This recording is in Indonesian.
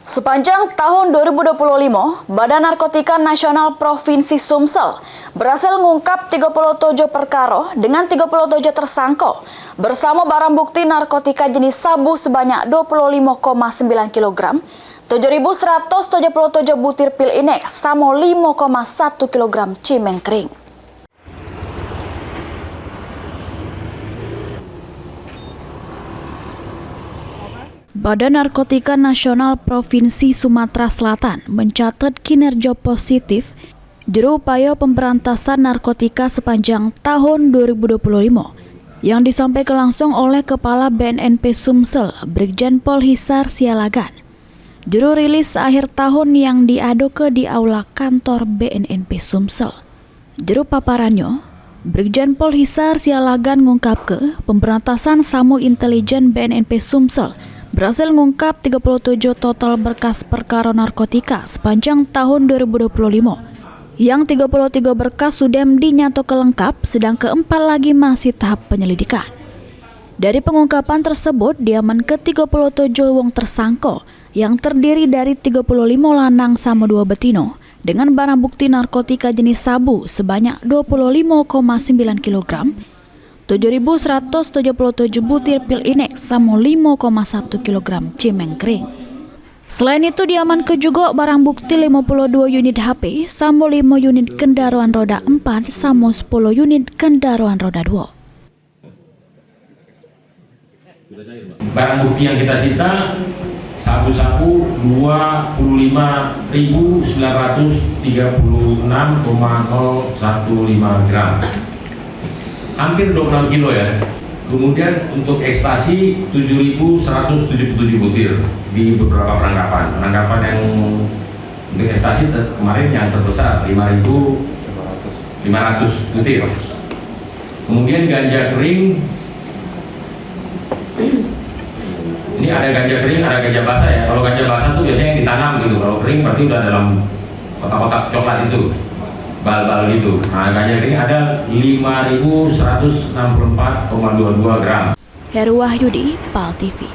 Sepanjang tahun 2025, Badan Narkotika Nasional Provinsi Sumsel berhasil mengungkap 37 perkara dengan 37 tersangka bersama barang bukti narkotika jenis sabu sebanyak 25,9 kg, 7.177 butir pil inek sama 5,1 kg cimeng kering. Badan Narkotika Nasional Provinsi Sumatera Selatan mencatat kinerja positif juru upaya pemberantasan narkotika sepanjang tahun 2025 yang disampaikan langsung oleh Kepala BNNP Sumsel, Brigjen Pol Hisar Sialagan. Juru rilis akhir tahun yang diadoke di aula kantor BNNP Sumsel. Juru paparannya, Brigjen Pol Hisar Sialagan mengungkapkan pemberantasan samu intelijen BNNP Sumsel berhasil mengungkap 37 total berkas perkara narkotika sepanjang tahun 2025. Yang 33 berkas sudah dinyatakan lengkap, sedang keempat lagi masih tahap penyelidikan. Dari pengungkapan tersebut, diaman ke 37 wong tersangka yang terdiri dari 35 lanang sama 2 betino dengan barang bukti narkotika jenis sabu sebanyak 25,9 kg, 7.177 butir pil inek sama 5,1 kg cimeng kering. Selain itu diamankan juga barang bukti 52 unit HP sama 5 unit kendaraan roda 4 sama 10 unit kendaraan roda 2. Barang bukti yang kita sita sabu-sabu 25.936,015 gram. Hampir 26 kilo ya. Kemudian untuk ekstasi 7.177 butir di beberapa penangkapan. Penangkapan yang untuk ekstasi kemarin yang terbesar 5.500 butir. Kemudian ganja kering, ini ada ganja kering, ada ganja basah ya. Kalau ganja basah tuh biasanya yang ditanam gitu. Kalau kering berarti udah dalam kotak-kotak coklat itu. Bal-bal gitu. Nah, ganja kering ada 5.164,22 gram. Heru Wahyudi, PAL TV.